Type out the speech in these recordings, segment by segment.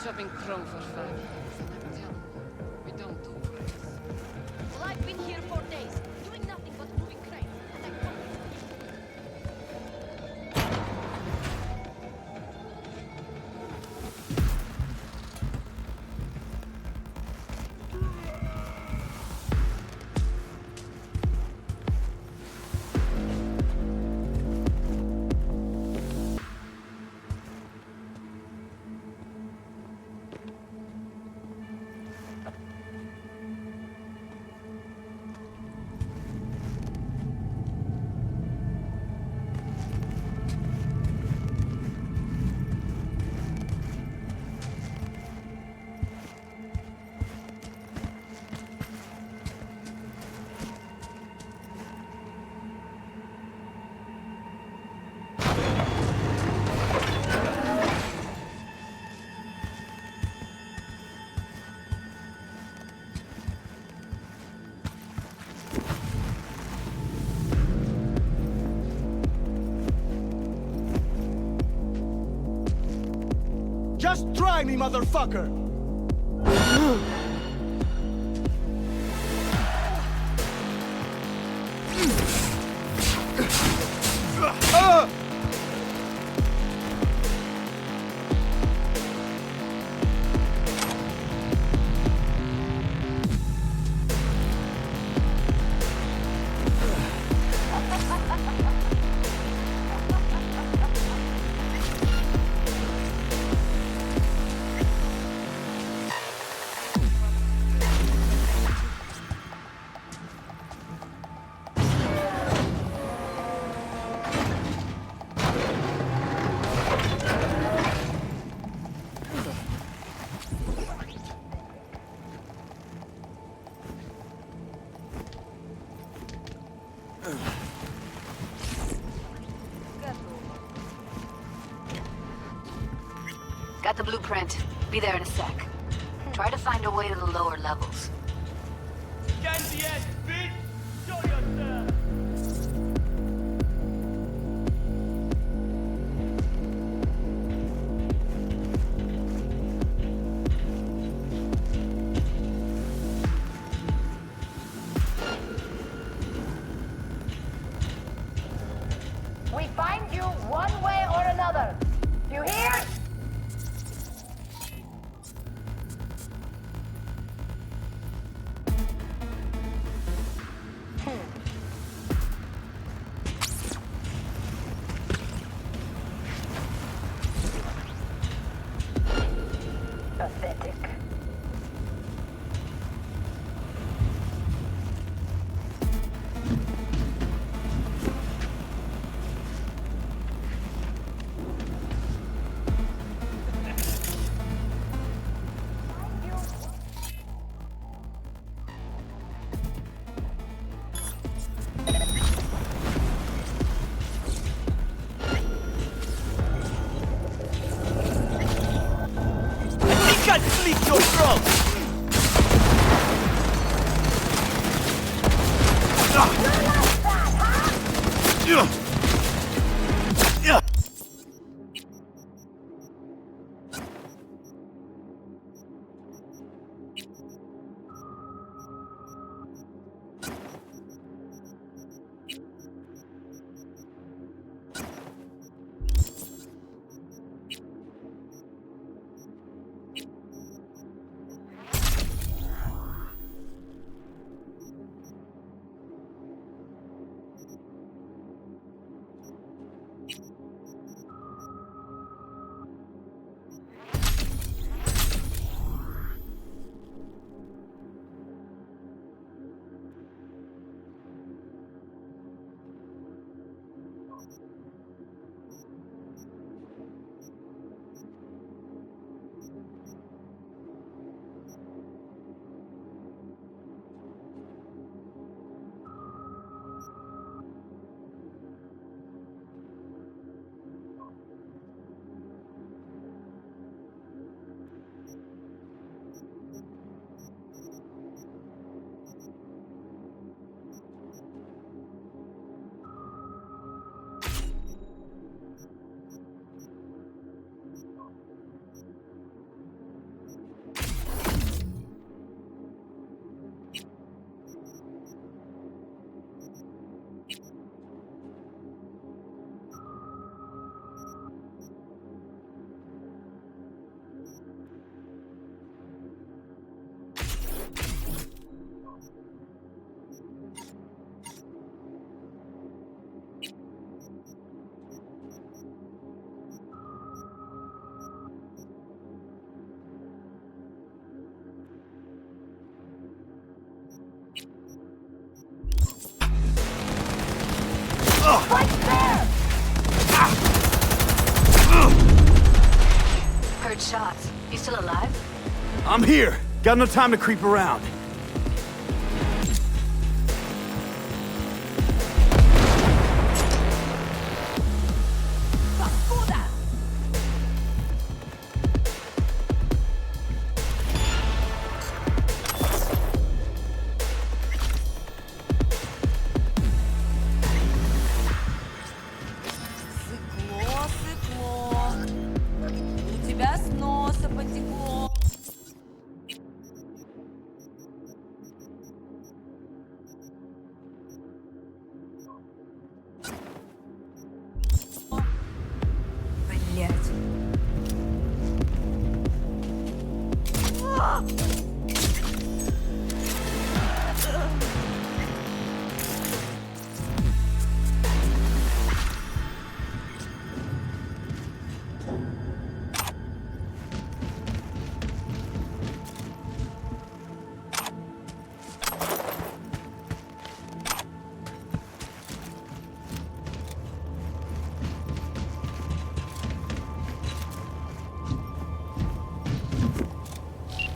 chopping chrome for fun. We don't do this. Well, I've been here for days, doing nothing but moving cranes, and I don't. Just try me, motherfucker! Got the blueprint. Be there in a sec. Try to find a way to the lower levels. Get the edge, bitch! Show yourself! We find you one way or another. You hear? Pathetic. Sleep your throat! Right there! Heard shots. You still alive? I'm here. Got no time to creep around. Сыкло, сыкло. У тебя с носа потекло. Блять.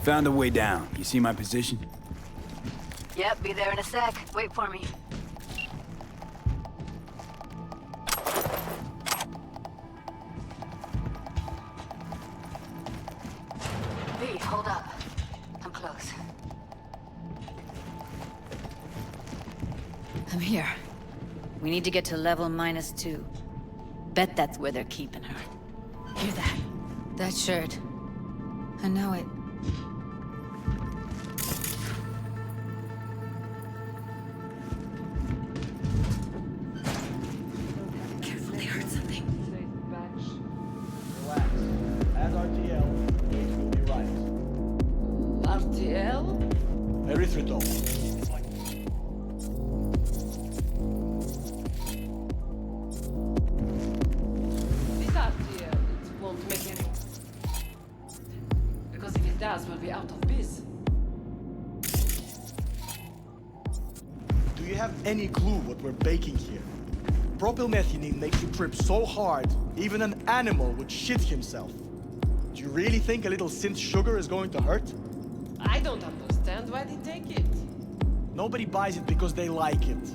Found a way down. You see my position? Yep, be there in a sec. Wait for me. V, hold up. I'm close. I'm here. We need to get to level -2. Bet that's where they're keeping her. Hear that? That shirt. I know it. Careful, they heard something. Relax. As RTL, it will be right. RTL? Erythritol. This RTL, it won't make any... Because if it does, we'll be out of biz. Do you have any clue what we're baking here? Propylmethionine makes you trip so hard, even an animal would shit himself. Do you really think a little synth sugar is going to hurt? I don't understand why they take it. Nobody buys it because they like it.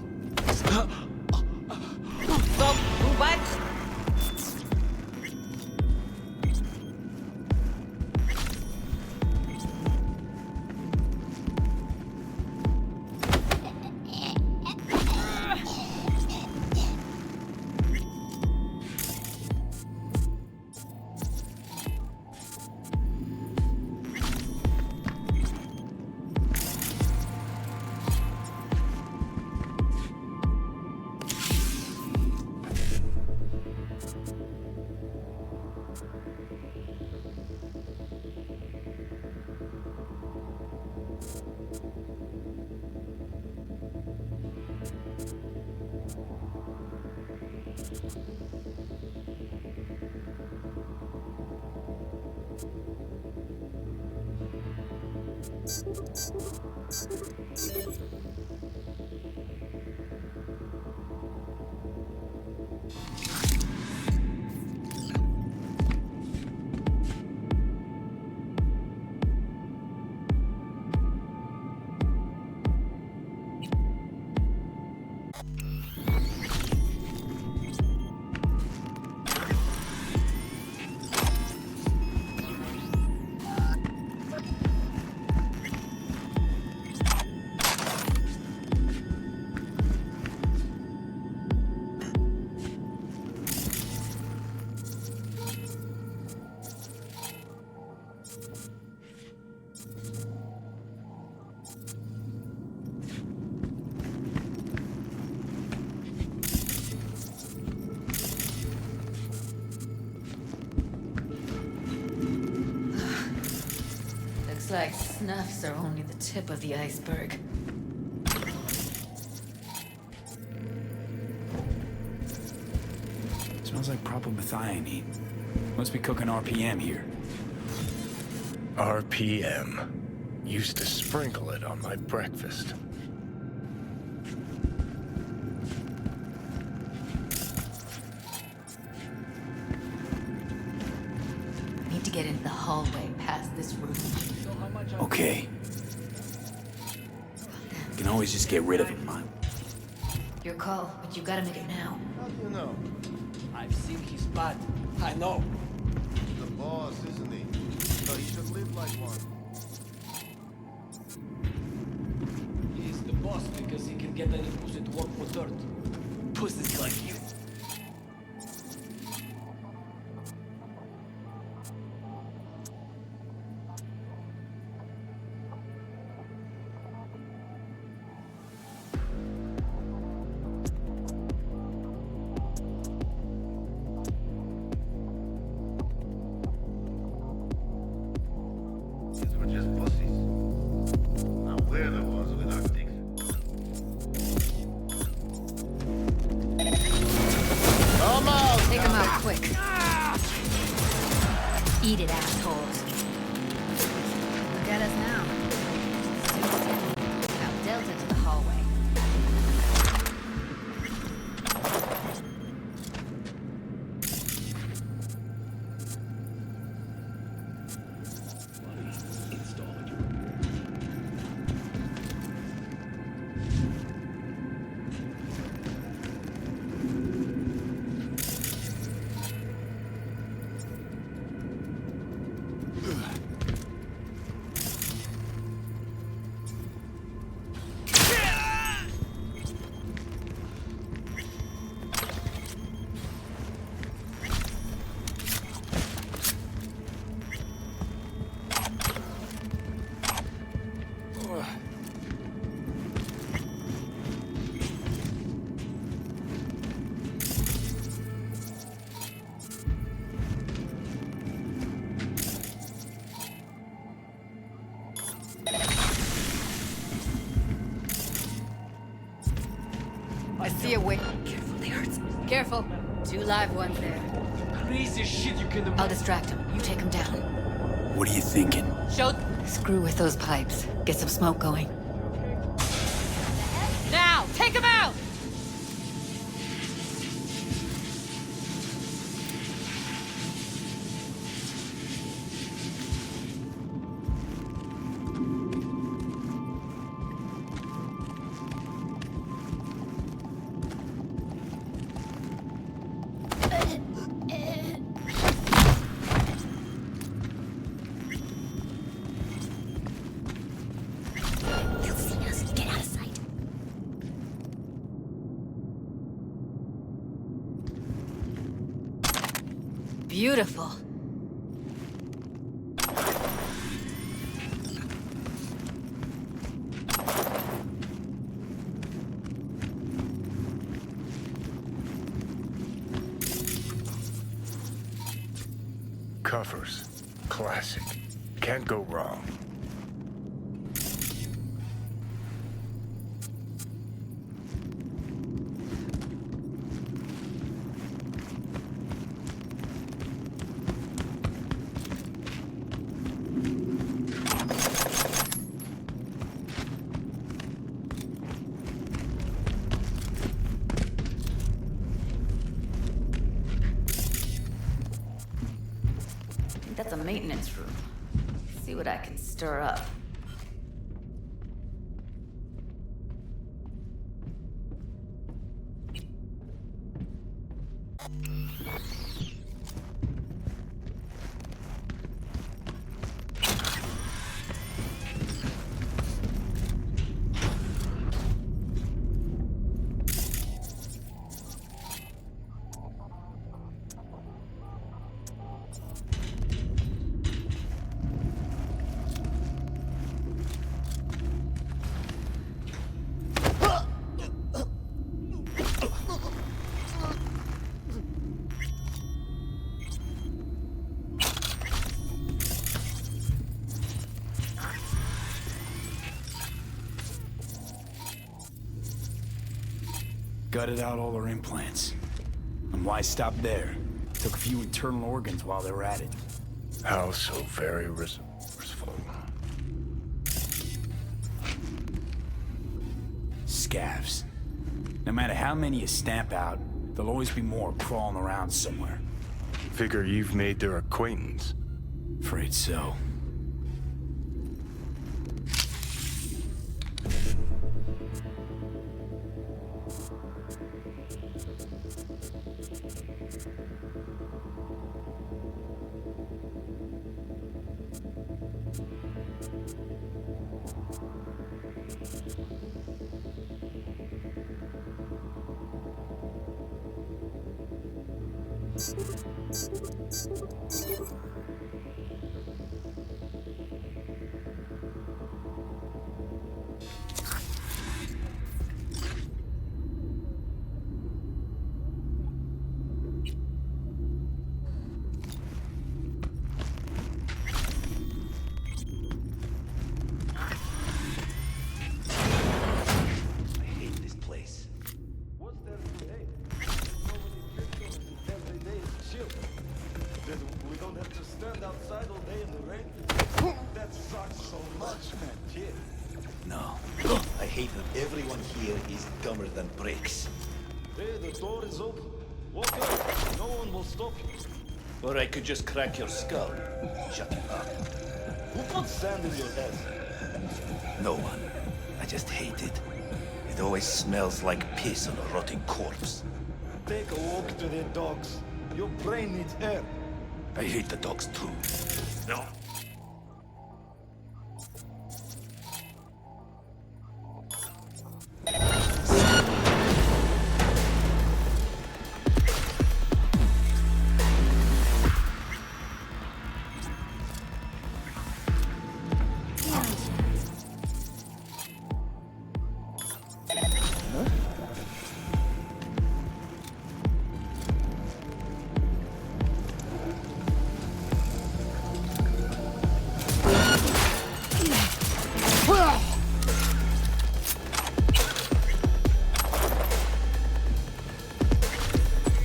Stop! What? Looks like snuffs are only the tip of the iceberg. Smells like propylmethionine. Must be cooking RPM here. RPM. Used to sprinkle it on my breakfast. can always just get rid of him, man. Your call, but you gotta make it now. How do you know? I've seen his bad. I know. He's the boss, isn't he? So he should live like one. He's the boss because he can get any pussy to work for dirt. Pussies like you. These were just pussies. Now we're the ones with our dicks. Come out! Take him out quick. Eat it, assholes. Look at us now. Now Delta to the hallway. I see a way. Careful, they hurt. Careful. 2 live ones there. Crazy shit you can I'll imagine. distract him. You take him down. What are you thinking? Show. Screw with those pipes. Get some smoke going. Now, take him out! They'll see us. Get out of sight. Beautiful. Covers. Classic. Can't go wrong. I think that's a maintenance room. See what I can stir up. Gutted out all her implants. And why stop there? Took a few internal organs while they were at it. How so very resourceful. Scavs. No matter how many you stamp out, there'll always be more crawling around somewhere. Figure you've made their acquaintance. Afraid so. I hate this place. What's there today? Nobody trips on it. Every day is chill. Then we don't have to stand outside all day in the rain. That sucks so much, man. Kid. No. I hate that everyone here is dumber than bricks. Hey, the door is open. Walk up. No one will stop you. Or I could just crack your skull. Shut you up. Who put sand in your head? No one. I just hate it. It always smells like piss on a rotting corpse. Take a walk to the dogs. Your brain needs air. I hate the dogs too. No.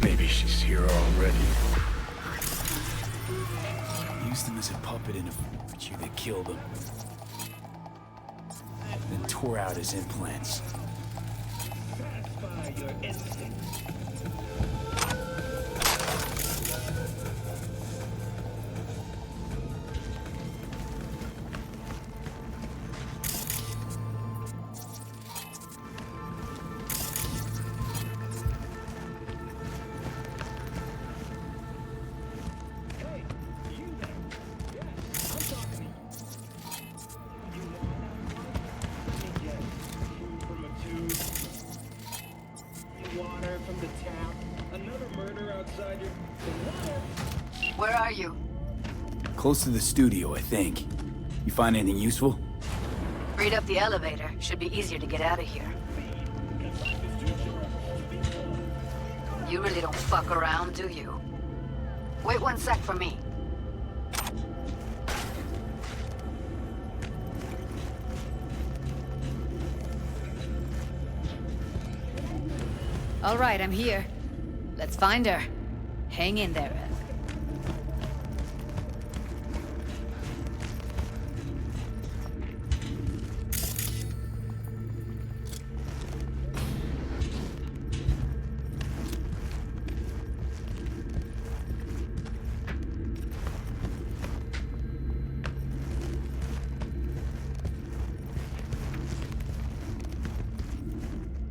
Maybe she's here already. Used him as a puppet in a feud that killed him. Then tore out his implants. Water from the tap. Another murder outside your... Where are you? Close to the studio, I think. You find anything useful? Freed up the elevator. Should be easier to get out of here. You really don't fuck around, do you? Wait 1 sec for me. All right, I'm here. Let's find her. Hang in there, Ev.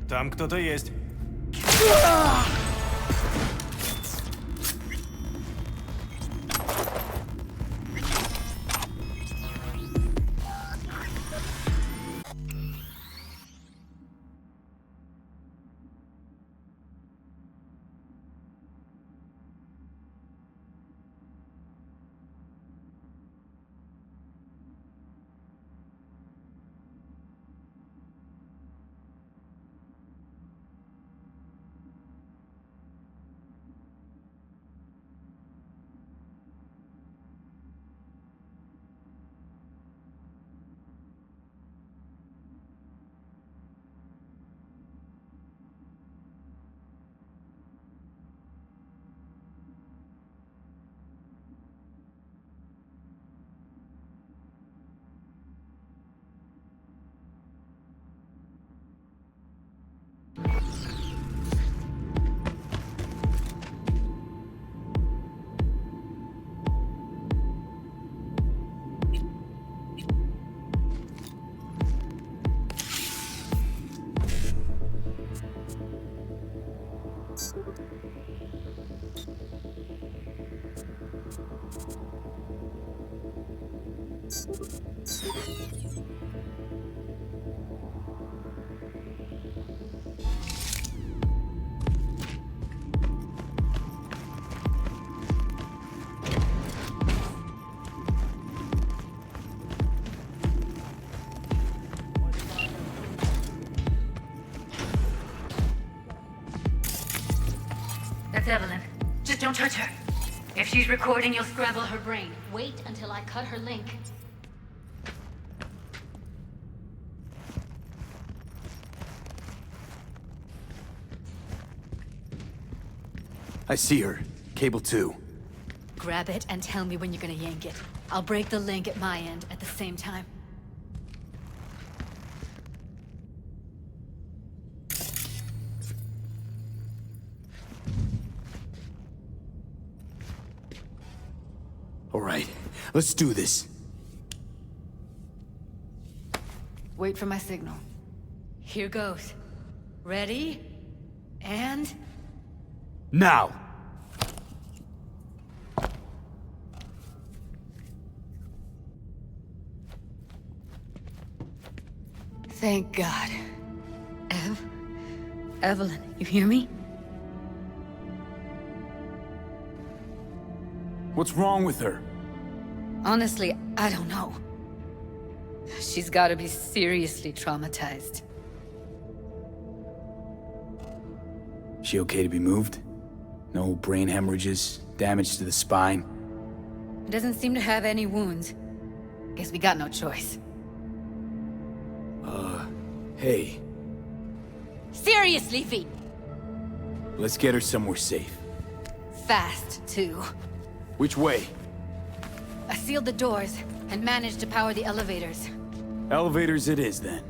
Tam кто-то есть. That's Evelyn. Just don't touch her. If she's recording, you'll scramble her brain. Wait until I cut her link. I see her. Cable 2. Grab it and tell me when you're gonna yank it. I'll break the link at my end at the same time. All right, let's do this. Wait for my signal. Here goes. Ready? And... Now! Thank God. Evelyn, you hear me? What's wrong with her? Honestly, I don't know. She's gotta be seriously traumatized. She okay to be moved? No brain hemorrhages, damage to the spine? Doesn't seem to have any wounds. Guess we got no choice. Hey, Seriously, V! let's get her somewhere safe. Fast, too. Which way? I sealed the doors and managed to power the elevators. Elevators it is, then.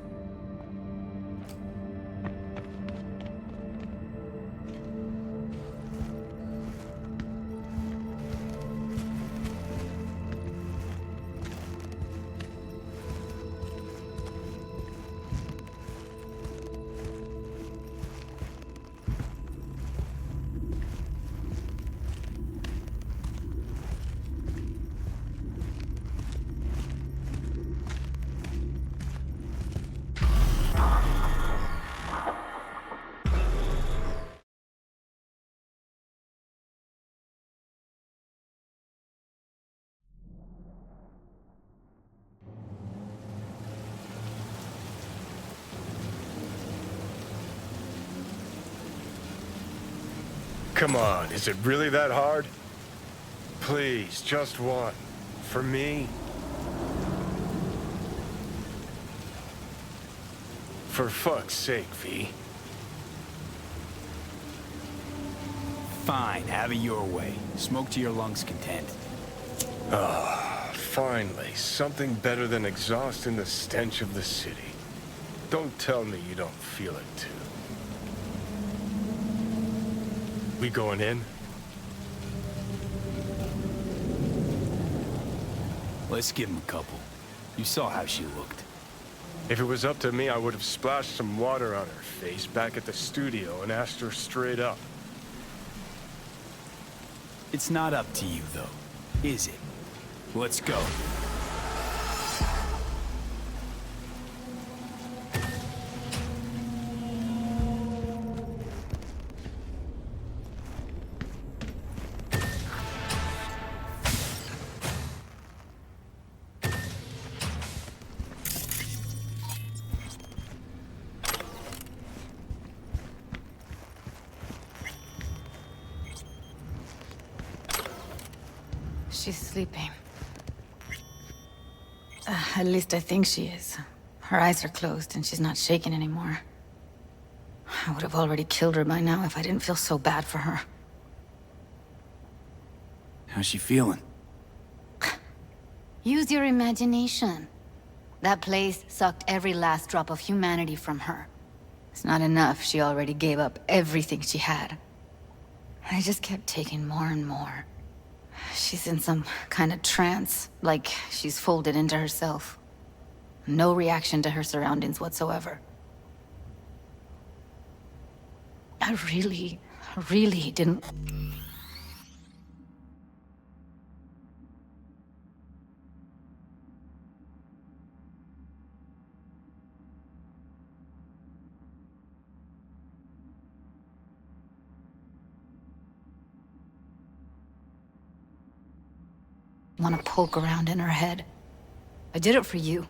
Come on, is it really that hard? Please, just one. For me? For fuck's sake, V. Fine, have it your way. Smoke to your lungs' content. Ah, finally, something better than exhaust in the stench of the city. Don't tell me you don't feel it, too. We going in? Let's give him a couple. You saw how she looked. If it was up to me, I would have splashed some water on her face back at the studio and asked her straight up. It's not up to you, though, is it? Let's go. She's sleeping. At least I think she is. Her eyes are closed and she's not shaking anymore. I would have already killed her by now if I didn't feel so bad for her. How's she feeling? Use your imagination. That place sucked every last drop of humanity from her. It's not enough, she already gave up everything she had. I just kept taking more and more. She's in some kind of trance, like she's folded into herself. No reaction to her surroundings whatsoever. I really didn't... want to poke around in her head. I did it for you.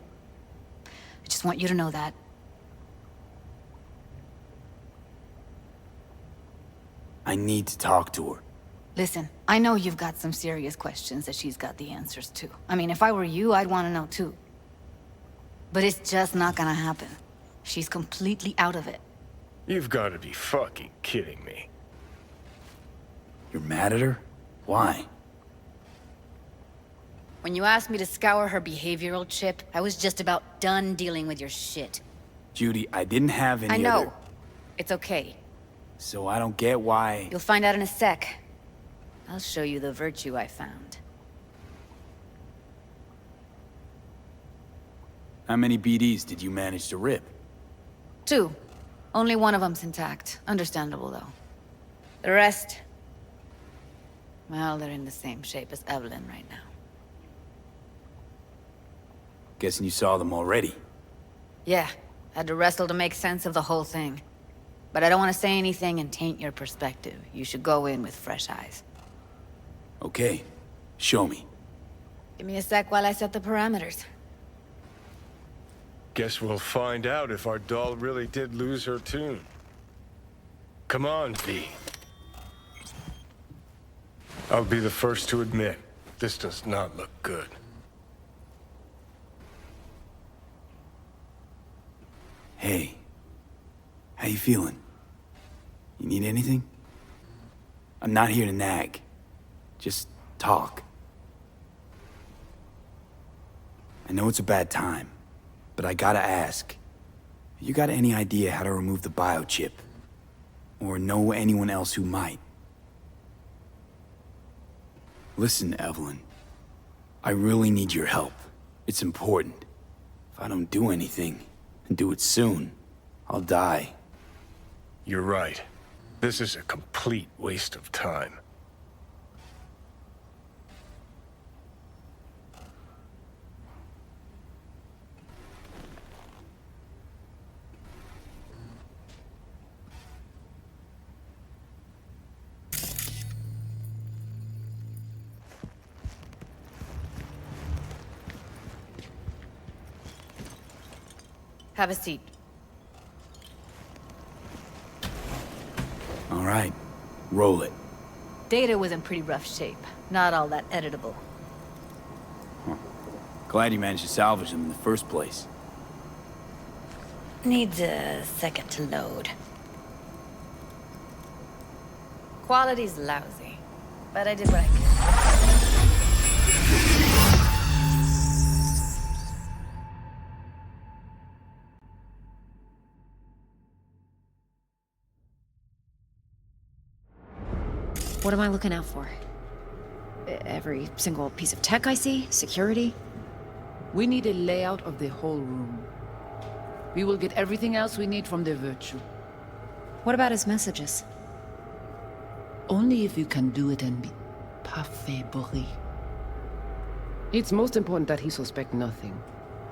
I just want you to know that. I I need to talk to her. Listen, I know you've got some serious questions that she's got the answers to. I mean, if I were you, I'd want to know too. But it's just not gonna happen. She's completely out of it. You've got to be fucking kidding me. You're mad at her? Why? When you asked me to scour her behavioral chip, I was just about done dealing with your shit. Judy, I didn't have any I know. other... It's okay. So I don't get why... You'll find out in a sec. I'll show you the virtue I found. How many BDs did you manage to rip? 2. Only one of them's intact. Understandable, though. The rest... well, they're in the same shape as Evelyn right now. Guessing you saw them already. Yeah, had to wrestle to make sense of the whole thing. But I don't want to say anything and taint your perspective. You should go in with fresh eyes. Okay, show me. Give me a sec while I set the parameters. Guess we'll find out if our doll really did lose her tune. Come on, V. I'll be the first to admit, this does not look good. Hey, how you feeling? You need anything? I'm not here to nag. Just talk. I know it's a bad time, but I gotta ask. You got any idea how to remove the biochip? Or know anyone else who might? Listen, Evelyn. I really need your help. It's important. If I don't do anything, and do it soon, I'll die. You're right. This is a complete waste of time. Have a seat. All right, roll it. Data was in pretty rough shape. Not all that editable. Glad you managed to salvage them in the first place. Needs a second to load. Quality's lousy, but I did what I could. What am I looking out for? Every single piece of tech I see? Security? We need a layout of the whole room. We will get everything else we need from the Virtue. What about his messages? Only if you can do it and be parfait bourré. It's most important that he suspect nothing.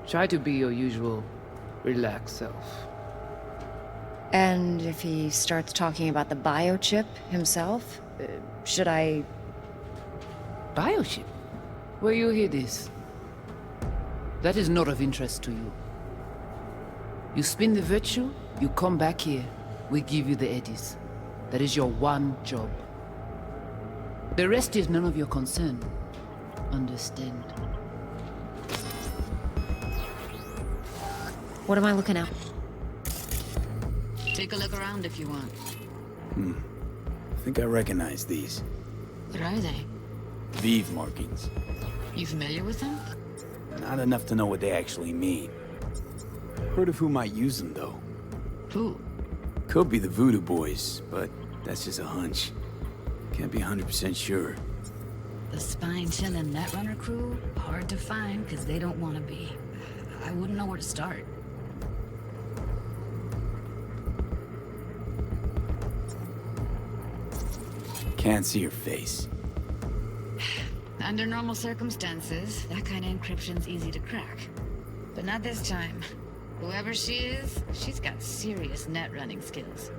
Try to be your usual, relaxed self. And if he starts talking about the biochip himself, should I... Biochip? Where you hear this? That is not of interest to you. You spin the Virtue, you come back here, we give you the eddies. That is your one job. The rest is none of your concern. Understand? What am I looking at? Take a look around if you want. I think I recognize these. What are they? Vive markings. You familiar with them? Not enough to know what they actually mean. Heard of who might use them, though. Who? Could be the Voodoo Boys, but that's just a hunch. Can't be 100% sure. The spine-chilling Netrunner crew? Hard to find, because they don't want to be. I wouldn't know where to start. Can't see her face. Under normal circumstances, that kind of encryption's easy to crack. But not this time. Whoever she is, she's got serious net running skills.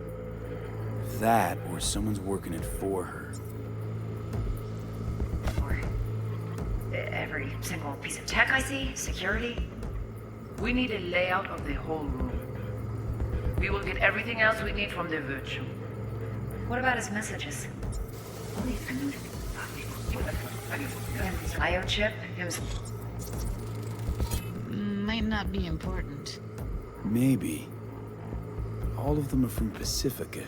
That, or someone's working it for her. Every single piece of tech I see? Security? We need a layout of the whole room. We will get everything else we need from the Virtue. What about his messages? And his biochip? Might not be important. Maybe. All of them are from Pacifica.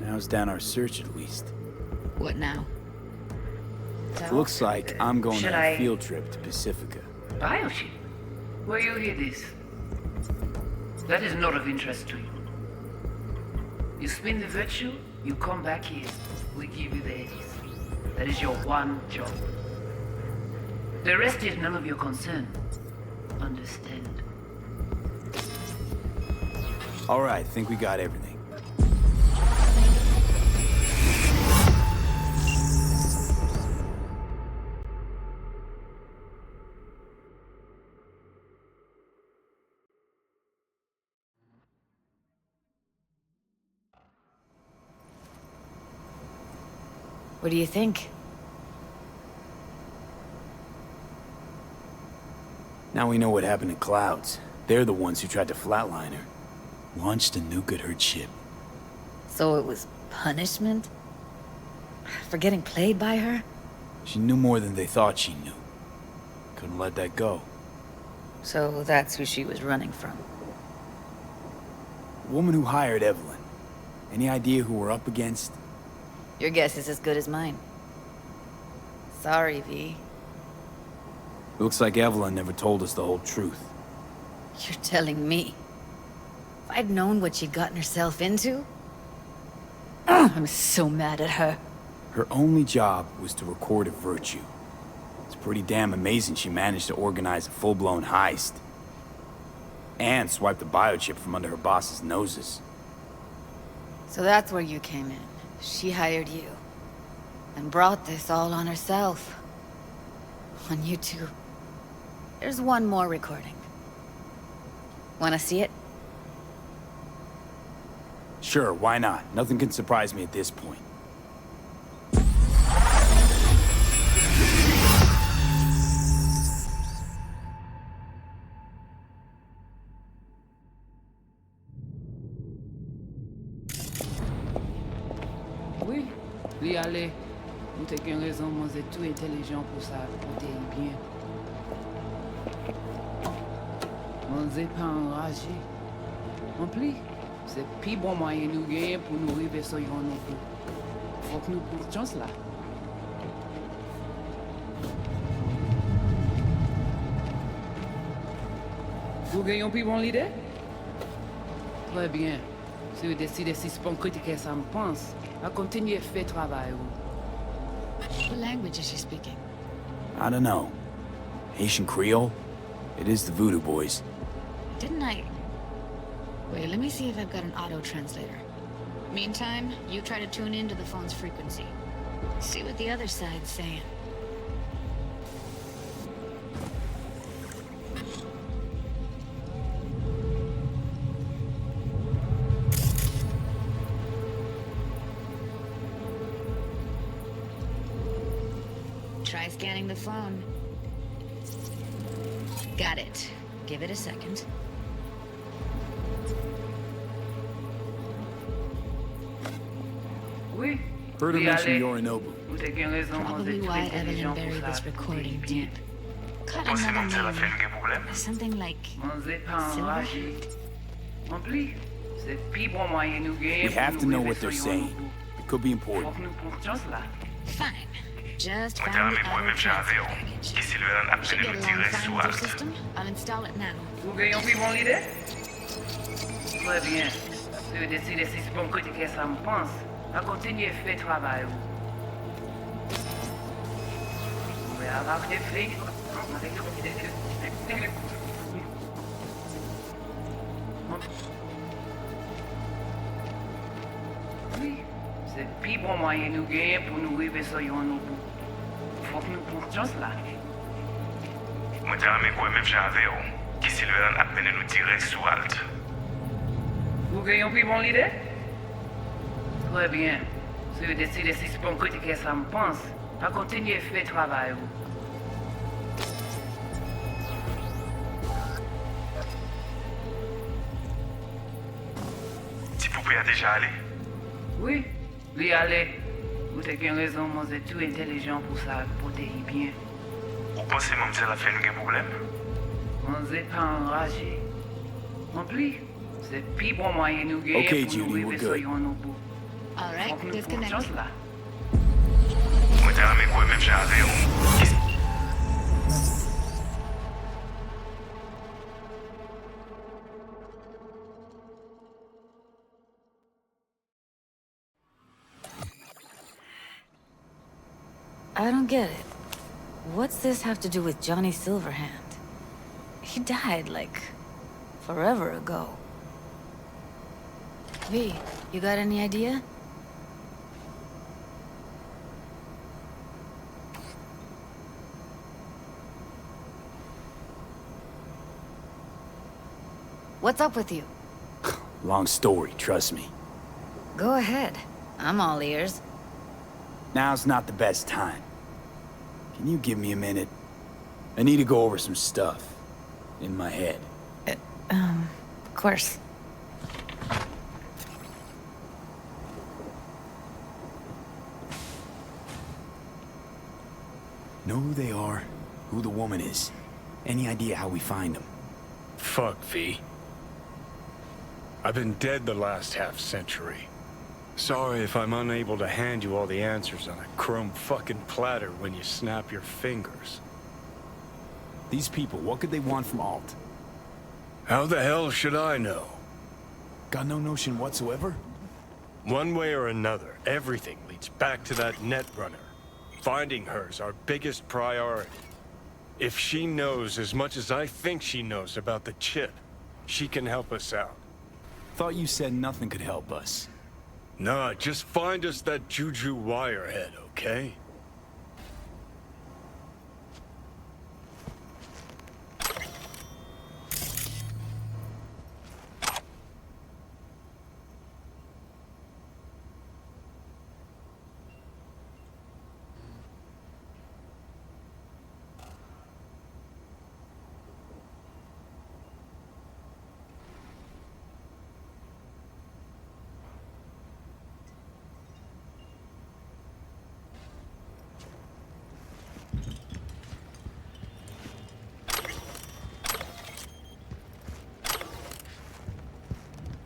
Now's down our search at least. What now? So, Looks like I'm going should on a I- field trip to Pacifica. Biochip? Where you hear this? That is not of interest to you. You spin the virtue, you come back here. We give you the eddies. That is your one job. The rest is none of your concern. Understand? All right, think we got everything. What do you think? Now we know what happened to Clouds. They're the ones who tried to flatline her. Launched a nuke at her ship. So it was punishment? For getting played by her? She knew more than they thought she knew. Couldn't let that go. So that's who she was running from. The woman who hired Evelyn. Any idea who we're up against? Your guess is as good as mine. Sorry, V. Looks like Evelyn never told us the whole truth. You're telling me. If I'd known what she'd gotten herself into... I'm so mad at her. Her only job was to record a virtue. It's pretty damn amazing she managed to organize a full-blown heist. And swipe the biochip from under her boss's noses. So that's where you came in. She hired you. And brought this all on herself. On you two. There's one more recording. Wanna see it? Sure, why not? Nothing can surprise me at this point. Oui, li ale. Nous te gen raison, moi c'est tout intelligent pour ça, pour te bien. Moi c'est pas enragé. En plus, c'est plus bon moyen nous gagner pour nous arriver sur yon nous. Faut que nous prenions chance là. Vous gagnez plus bon l'idée? Très bien. Si vous décidez si c'est pas critiquer ça me pense, à continuer à faire travail. What language is she speaking? I don't know. Haitian Creole? It is the Voodoo Boys. Didn't I... Wait, let me see if I've got an auto-translator. Meantime, you try to tune into the phone's frequency. See what the other side's saying. Try scanning the phone. Got it. Give it a second. Oui. Heard her mention Yorinobu. Vous te gen raison, moi Probably c'est tout why Evelyn intelligent pour buried ça. this recording deep. Cut Você another não te la fait name. aucun problème? Something like... Moi c'est pas enragé. En plus, c'est plus bon moyen nous gagner We pour have nous to know arriver what they're sur yon saying. nous. It could be Faut important. que nous prenions chance là. Fine. Just Moi, found the t'as même auto-transfer jamais package. qui s'est levé à Should peine get nous along tirer fine sous with your halte. system. I'll install it now. Vous gagnez plus bon l'idée? Très bien. Si vous décidez si c'est bon critiquer ça me pense, à continuer à faire travail. Vous pouvez avoir des flics. Oui, c'est plus bon moyen nous gagner pour nous arriver sur yon nous. Faut que nous prenions chance là. Moi, t'as même quoi même j'avais, qui s'est levé à peine nous tirer sous halte. Vous gagnez plus bon l'idée? Très bien. Si vous décidez si c'est bon critiquer ça me pense, à continuer à faire travail. Si vous pouvez déjà aller. Oui, Li ale, ou te gen raison, moi c'est tout intelligent pour ça, pour te y bien. Ou pensez que c'est la fin de problème? On n'est pas enragé. En plus, c'est pis bon moyen nous gagner Okay, pour Judy, nous we're arriver good. sur nos bouts. All right, Donc nous pouvons disconnect. chance là. Moi, t'as mes quoi, même j'avais. I don't get it. What's this have to do with Johnny Silverhand? He died, like, forever ago. V, you got any idea? What's up with you? Long story, trust me. Go ahead. I'm all ears. Now's not the best time. Can you give me a minute? I need to go over some stuff. In my head. Of course. Know who they are, who the woman is. Any idea how we find them? Fuck, V. I've been dead the last half-century. Sorry if I'm unable to hand you all the answers on a chrome fucking platter when you snap your fingers. These people, what could they want from Alt? How the hell should I know? Got no notion whatsoever? One way or another, everything leads back to that Netrunner. Finding her's our biggest priority. If she knows as much as I think she knows about the chip, she can help us out. Thought you said nothing could help us. Nah, just find us that Juju wirehead, okay?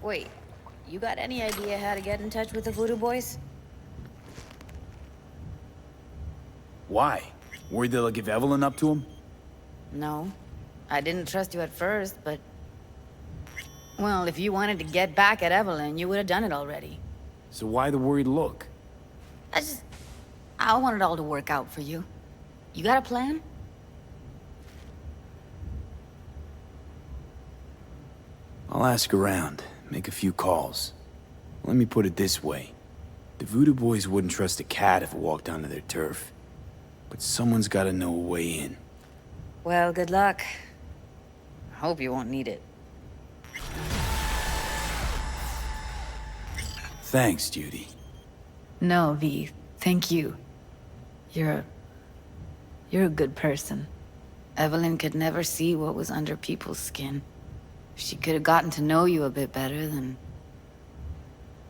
Wait, you got any idea how to get in touch with the Voodoo Boys? Why? Worried they'll give Evelyn up to him? No. I didn't trust you at first, but... Well, if you wanted to get back at Evelyn, you would have done it already. So why the worried look? I want it all to work out for you. You got a plan? I'll ask around, make a few calls. Let me put it this way. The Voodoo Boys wouldn't trust a cat if it walked onto their turf. But someone's gotta know a way in. Well, good luck. I hope you won't need it. Thanks, Judy. No, V. Thank you. You're a good person. Evelyn could never see what was under people's skin. If she could have gotten to know you a bit better, then...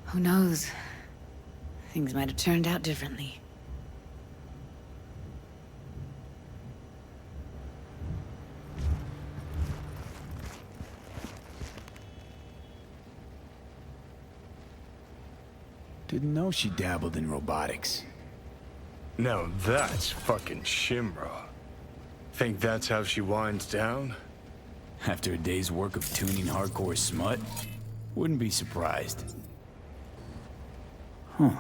who knows? Things might have turned out differently. Didn't know she dabbled in robotics. Now that's fucking Shimra. Think that's how she winds down? After a day's work of tuning hardcore smut? Wouldn't be surprised. Huh.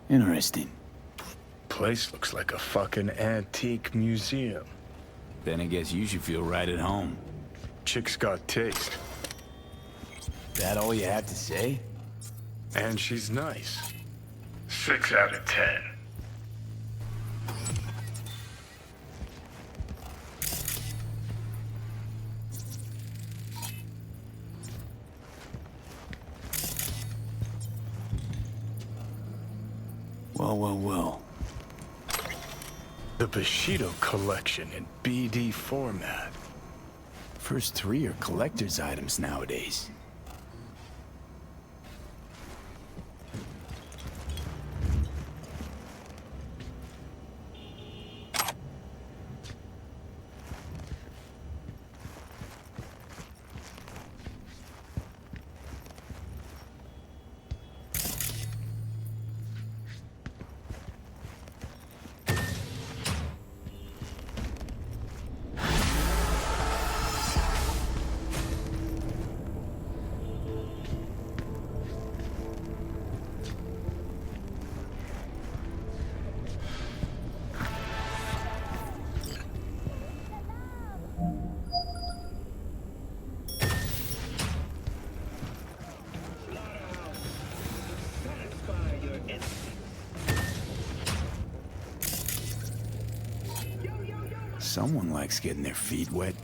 Interesting. Place looks like a fucking antique museum. Then I guess you should feel right at home. Chick's got taste. That all you have to say? And she's nice. 6 out of 10. Well. The Bushido collection in BD format. First 3 are collector's items nowadays. Someone likes getting their feet wet.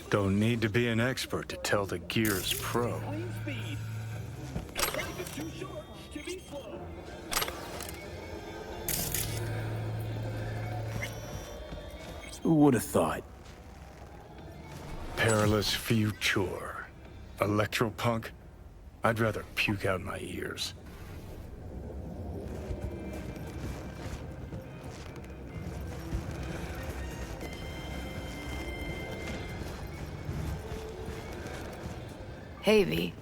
Don't need to be an expert to tell the Gear's pro. Who would have thought? Perilous future. Electropunk? I'd rather puke out my ears. Hey, V.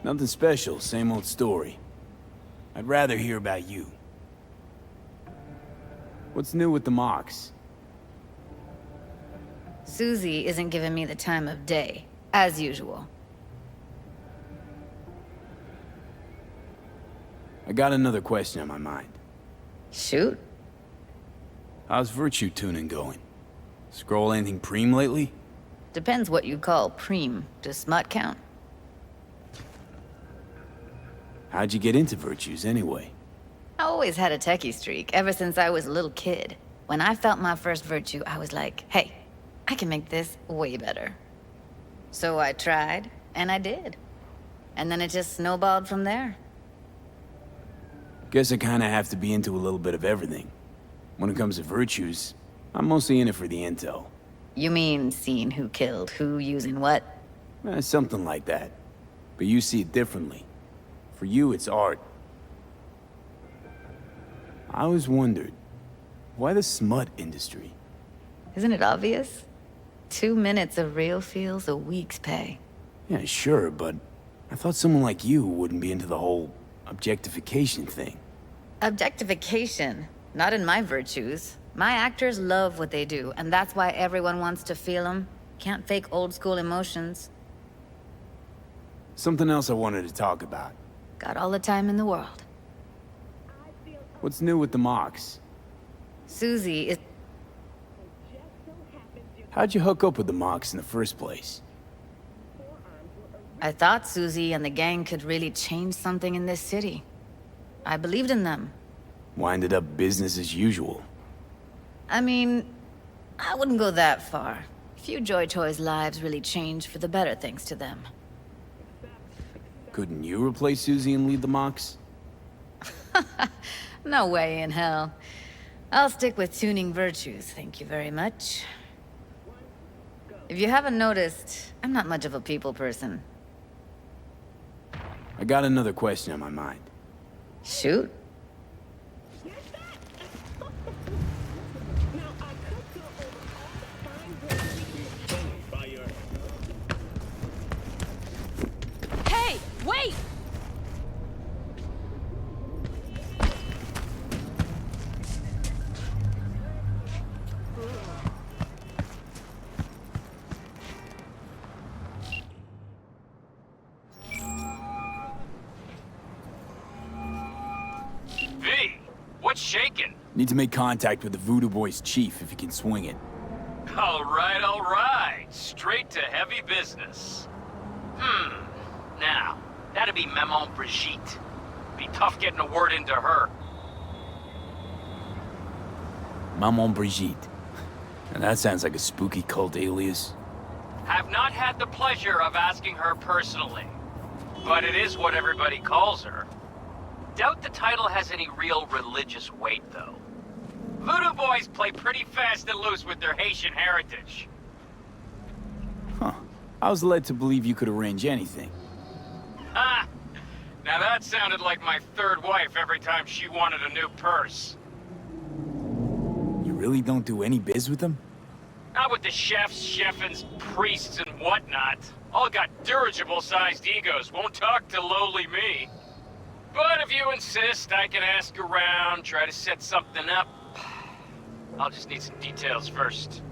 Nothing special, same old story. I'd rather hear about you. What's new with the mocks? Susie isn't giving me the time of day, as usual. I got another question on my mind. Shoot. How's virtue tuning going? Scroll anything preem lately? Depends what you call preem. Does smut count? How'd you get into virtues anyway? I always had a techie streak, ever since I was a little kid. When I felt my first virtue, I was like, hey, I can make this way better. So I tried, and I did. And then it just snowballed from there. Guess I kinda have to be into a little bit of everything. When it comes to virtues, I'm mostly in it for the intel. You mean seeing who killed who using what? Something like that. But you see it differently. For you, it's art. I always wondered, why the smut industry? Isn't it obvious? 2 minutes of real feels a week's pay. Yeah, sure, but I thought someone like you wouldn't be into the whole objectification thing. Objectification? Not in my virtues. My actors love what they do, and that's why everyone wants to feel them. Can't fake old school emotions. Something else I wanted to talk about. Got all the time in the world. What's new with the mocks? Susie is... How'd you hook up with the mocks in the first place? I thought Susie and the gang could really change something in this city. I believed in them. Winded up business as usual. I mean, I wouldn't go that far. Few Joy Toys' lives really changed for the better thanks to them. Couldn't you replace Susie and lead the mocks? No way in hell. I'll stick with tuning virtues, thank you very much. If you haven't noticed, I'm not much of a people person. I got another question on my mind. Shoot. Hey, wait! What's shaking? Need to make contact with the Voodoo Boys chief if you can swing it. All right. Straight to heavy business. Now, that'd be Maman Brigitte. Be tough getting a word into her. Maman Brigitte. And that sounds like a spooky cult alias. Have not had the pleasure of asking her personally, but it is what everybody calls her. Doubt the title has any real religious weight, though. Voodoo Boys play pretty fast and loose with their Haitian heritage. Huh. I was led to believe you could arrange anything. Ha! Now that sounded like my third wife every time she wanted a new purse. You really don't do any biz with them? Not with the chefs, cheffins, priests, and whatnot. All got dirigible-sized egos, won't talk to lowly me. But if you insist, I can ask around, try to set something up. I'll just need some details first.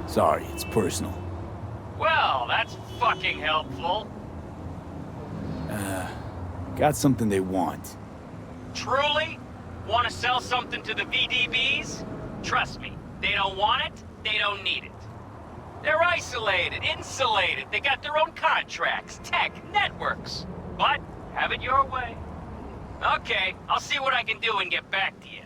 Sorry, it's personal. Well, that's fucking helpful. Got something they want. Truly? Want to sell something to the VDBs? Trust me, they don't want it, they don't need it. They're isolated, insulated, they got their own contracts, tech, networks. But have it your way. Okay, I'll see what I can do and get back to you.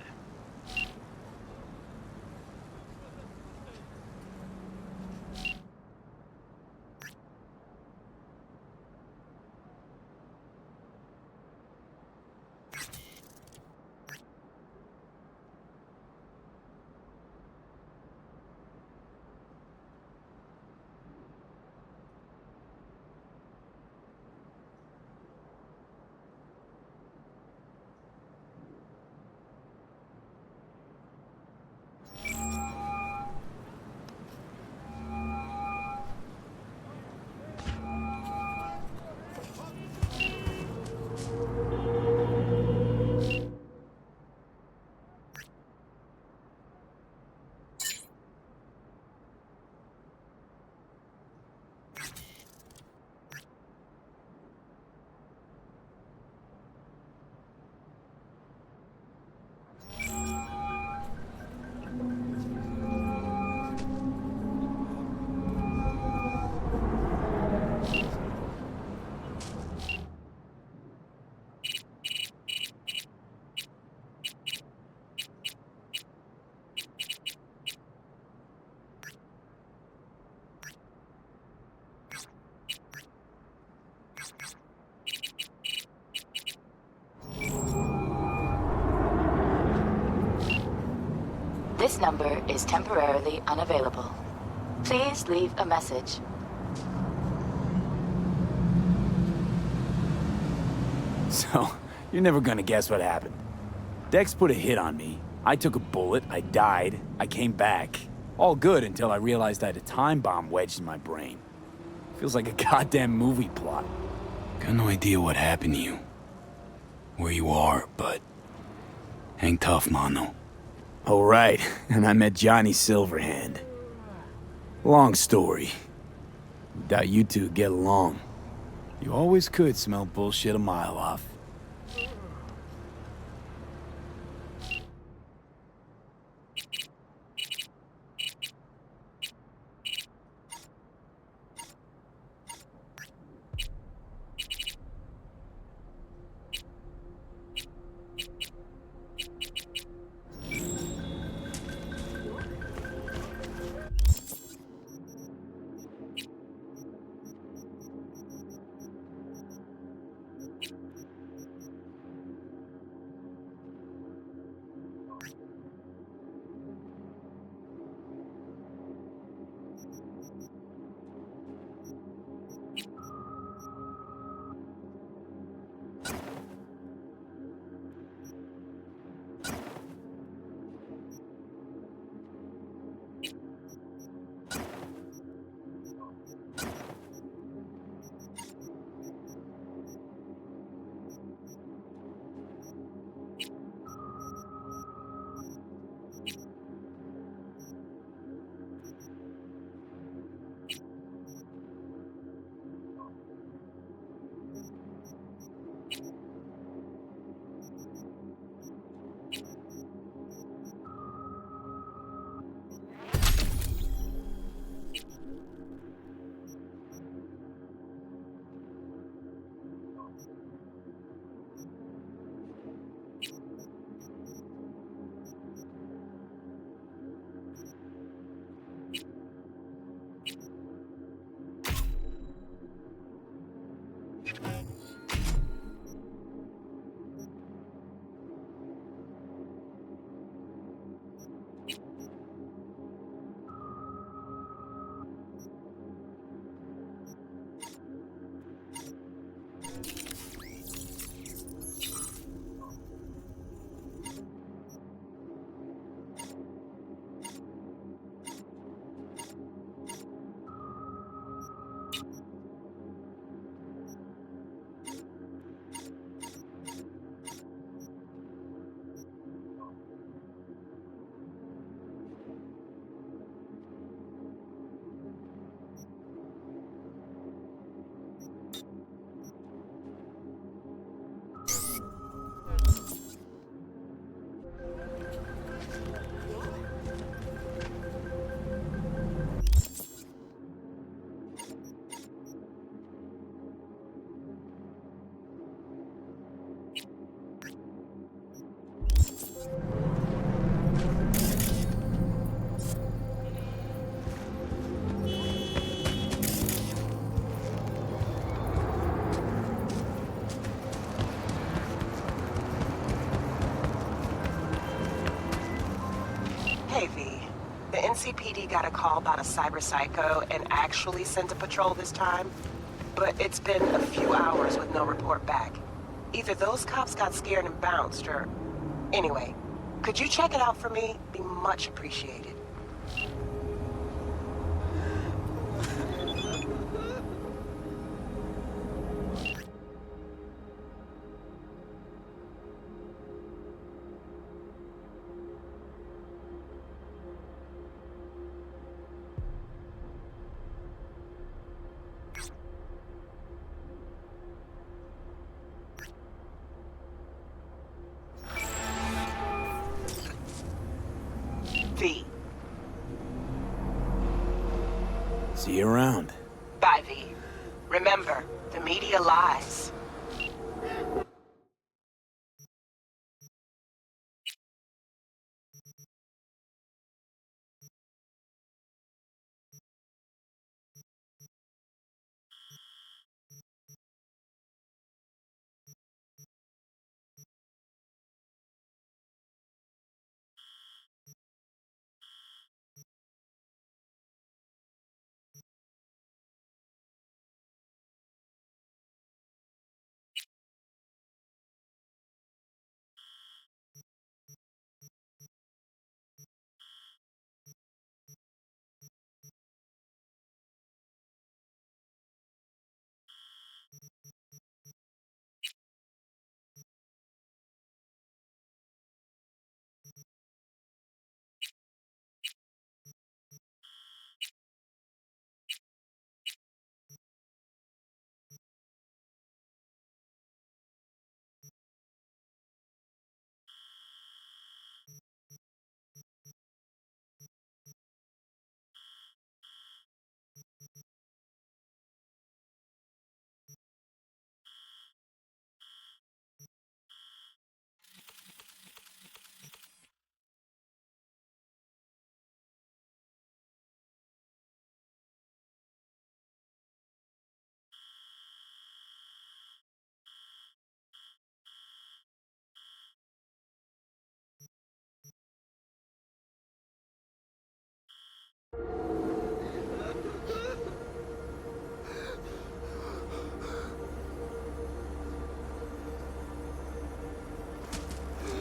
This number is temporarily unavailable. Please leave a message. So, you're never gonna guess what happened. Dex put a hit on me. I took a bullet, I died, I came back. All good until I realized I had a time bomb wedged in my brain. Feels like a goddamn movie plot. Got no idea what happened to you. Where you are, but... hang tough, mano. Oh, right, and I met Johnny Silverhand. Long story. Doubt you two get along. You always could smell bullshit a mile off. The NCPD got a call about a cyber psycho and actually sent a patrol this time. But it's been a few hours with no report back. Either those cops got scared and bounced, or... Anyway, could you check it out for me? Be much appreciated. V. See you around. Bye, V. Remember, the media lies.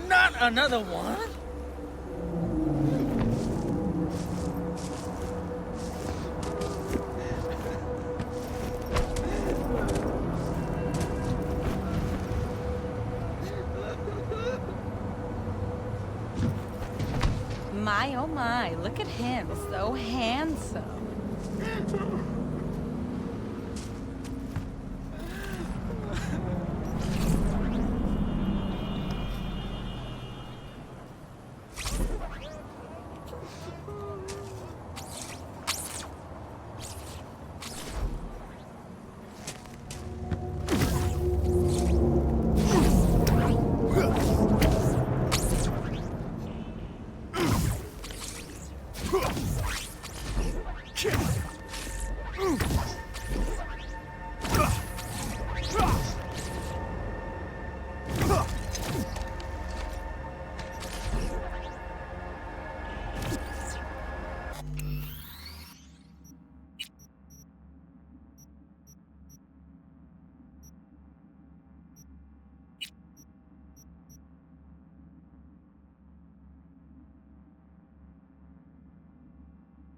Not another one? My, oh my, look at him, so handsome.